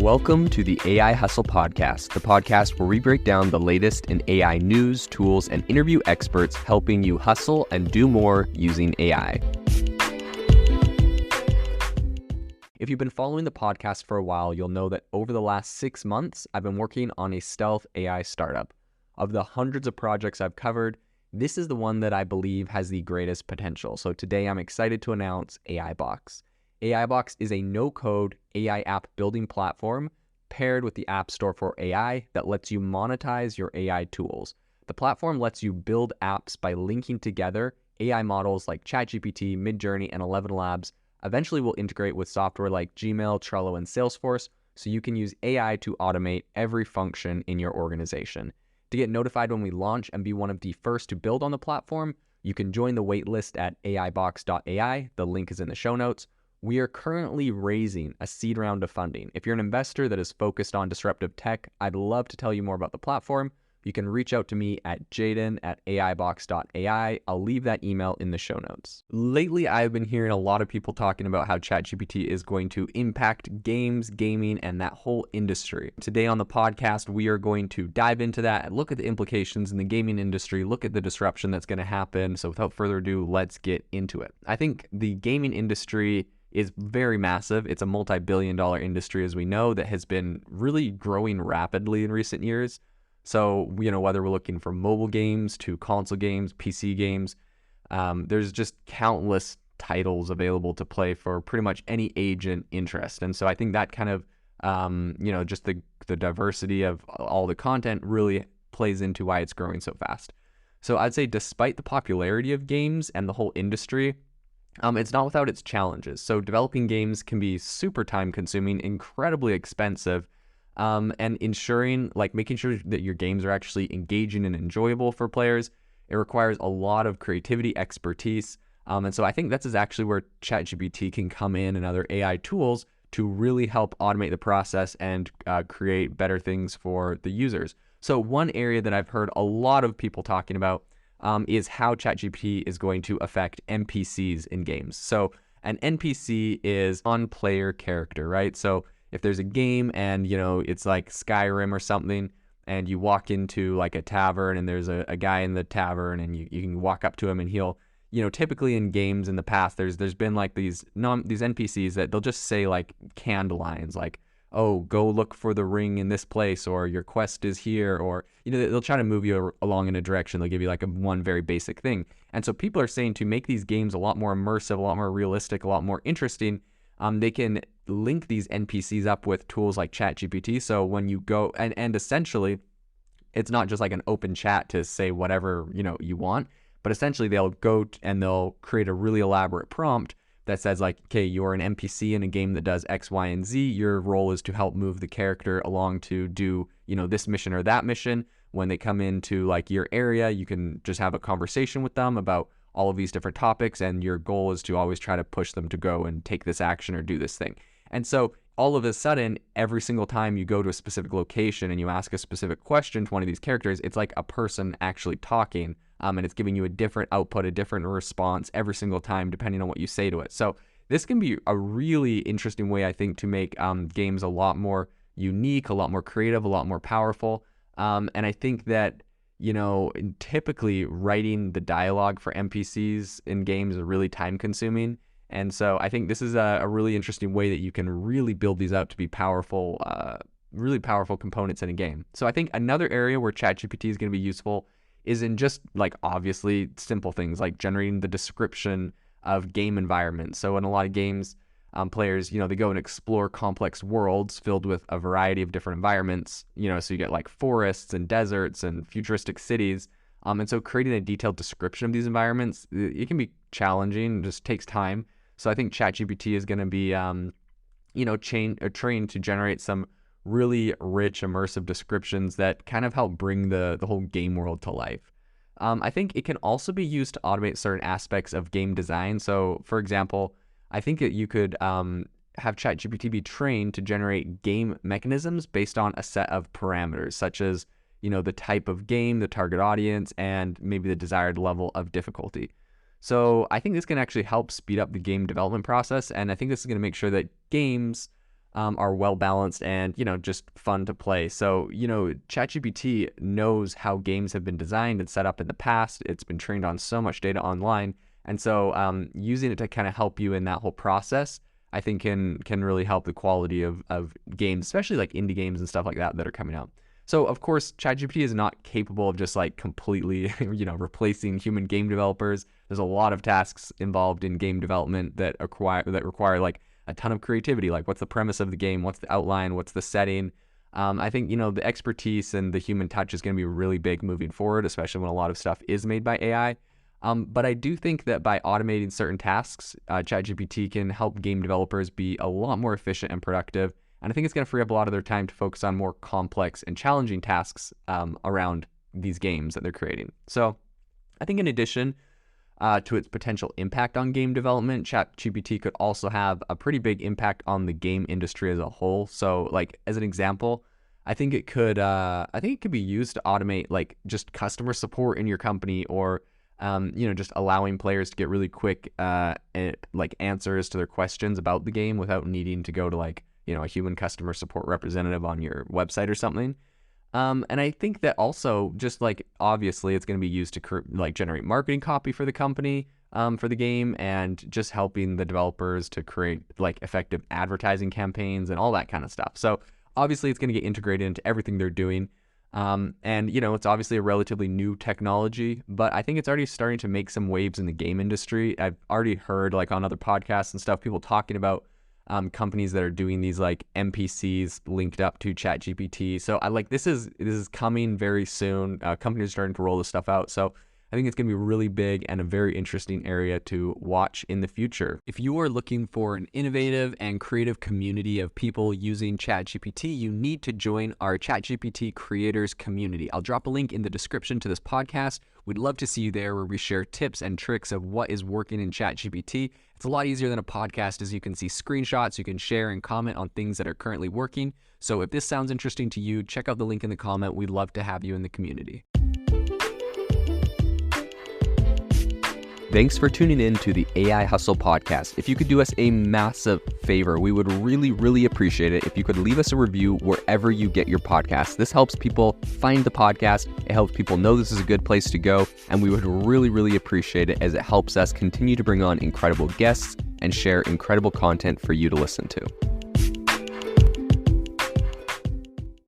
Welcome to the AI Hustle Podcast, the podcast where we break down the latest in AI news, tools, and interview experts helping you hustle and do more using AI. If you've been following the podcast for a while, you'll know that over the last 6 months, I've been working on a stealth AI startup. Of the hundreds of projects I've covered, this is the one that I believe has the greatest potential. So today I'm excited to announce AIBox. AIBox is a no-code AI app building platform paired with the App Store for AI that lets you monetize your AI tools. The platform lets you build apps by linking together AI models like ChatGPT, Midjourney, and 11 Labs. Eventually will integrate with software like Gmail, Trello, and Salesforce, so you can use AI to automate every function in your organization. To get notified when we launch and be one of the first to build on the platform, you can join the waitlist at aibox.ai. The link is in the show notes. We are currently raising a seed round of funding. If you're an investor that is focused on disruptive tech, I'd love to tell you more about the platform. You can reach out to me at jaden@aibox.ai. I'll leave that email in the show notes. Lately, I've been hearing a lot of people talking about how ChatGPT is going to impact games, gaming, and that whole industry. Today on the podcast, we are going to dive into that and look at the implications in the gaming industry, look at the disruption that's going to happen. So without further ado, let's get into it. I think the gaming industry is very massive. It's a multi-billion-dollar industry, as we know, that has been really growing rapidly in recent years. So, whether we're looking for mobile games to console games, PC games, there's just countless titles available to play for pretty much any age and interest. And so I think that kind of, just the diversity of all the content really plays into why it's growing so fast. So I'd say despite the popularity of games and the whole industry, it's not without its challenges. So developing games can be super time consuming, incredibly expensive, and making sure that your games are actually engaging and enjoyable for players. It requires a lot of creativity, expertise. And so I think that's actually where ChatGPT can come in and other AI tools to really help automate the process and create better things for the users. So one area that I've heard a lot of people talking about is how ChatGPT is going to affect NPCs in games. So an NPC is on-player character, right? So if there's a game and, it's like Skyrim or something, and you walk into like a tavern and there's a guy in the tavern and you can walk up to him and he'll, typically in games in the past, there's been like these NPCs that they'll just say like canned lines like, oh, go look for the ring in this place, or your quest is here, or, they'll try to move you along in a direction. They'll give you like one very basic thing. And so people are saying to make these games a lot more immersive, a lot more realistic, a lot more interesting, they can link these NPCs up with tools like ChatGPT. So when you go, and essentially, it's not just like an open chat to say whatever, you want, but essentially they'll go and they'll create a really elaborate prompt that says like, okay, you're an NPC in a game that does X, Y, and Z. Your role is to help move the character along to do, this mission or that mission. When they come into like your area, you can just have a conversation with them about all of these different topics. And your goal is to always try to push them to go and take this action or do this thing. And so all of a sudden, every single time you go to a specific location and you ask a specific question to one of these characters, it's like a person actually talking. And it's giving you a different output, a different response every single time, depending on what you say to it. So this can be a really interesting way, I think, to make games a lot more unique, a lot more creative, a lot more powerful. And I think that, typically writing the dialogue for NPCs in games is really time consuming. And so I think this is a really interesting way that you can really build these out to be powerful, really powerful components in a game. So I think another area where ChatGPT is going to be useful is in just like obviously simple things like generating the description of game environments. So in a lot of games, players, they go and explore complex worlds filled with a variety of different environments, so you get like forests and deserts and futuristic cities. And so creating a detailed description of these environments, it can be challenging, it just takes time. So I think ChatGPT is going to be, trained to generate some really rich, immersive descriptions that kind of help bring the whole game world to life. I think it can also be used to automate certain aspects of game design. So, for example, I think that you could have ChatGPT be trained to generate game mechanisms based on a set of parameters, such as, the type of game, the target audience, and maybe the desired level of difficulty. So I think this can actually help speed up the game development process, and I think this is going to make sure that games are well balanced and, just fun to play. So, ChatGPT knows how games have been designed and set up in the past. It's been trained on so much data online. And so using it to kind of help you in that whole process, I think can really help the quality of games, especially like indie games and stuff like that are coming out. So of course, ChatGPT is not capable of just like completely, replacing human game developers. There's a lot of tasks involved in game development that require like a ton of creativity. Like, what's the premise of the game? What's the outline? What's the setting? I think, the expertise and the human touch is going to be really big moving forward, especially when a lot of stuff is made by AI. But I do think that by automating certain tasks, ChatGPT can help game developers be a lot more efficient and productive. And I think it's going to free up a lot of their time to focus on more complex and challenging tasks around these games that they're creating. So I think in addition to its potential impact on game development, ChatGPT could also have a pretty big impact on the game industry as a whole. So like, as an example, I think it could be used to automate like just customer support in your company, or just allowing players to get really quick like answers to their questions about the game without needing to go to like, a human customer support representative on your website or something. And I think that also, just like, obviously it's going to be used to like generate marketing copy for the company, for the game, and just helping the developers to create like effective advertising campaigns and all that kind of stuff. So obviously it's going to get integrated into everything they're doing. And it's obviously a relatively new technology, but I think it's already starting to make some waves in the game industry. I've already heard like on other podcasts and stuff, people talking about companies that are doing these like NPCs linked up to ChatGPT. So I like, this is coming very soon. Companies are starting to roll this stuff out. So I think it's going to be really big and a very interesting area to watch in the future. If you are looking for an innovative and creative community of people using ChatGPT, you need to join our ChatGPT creators community. I'll drop a link in the description to this podcast. We'd love to see you there, where we share tips and tricks of what is working in ChatGPT. It's a lot easier than a podcast, as you can see screenshots, you can share and comment on things that are currently working. So if this sounds interesting to you, check out the link in the comment. We'd love to have you in the community. Thanks for tuning in to the AI Hustle podcast. If you could do us a massive favor, we would really, really appreciate it if you could leave us a review wherever you get your podcasts. This helps people find the podcast. It helps people know this is a good place to go. And we would really, really appreciate it, as it helps us continue to bring on incredible guests and share incredible content for you to listen to.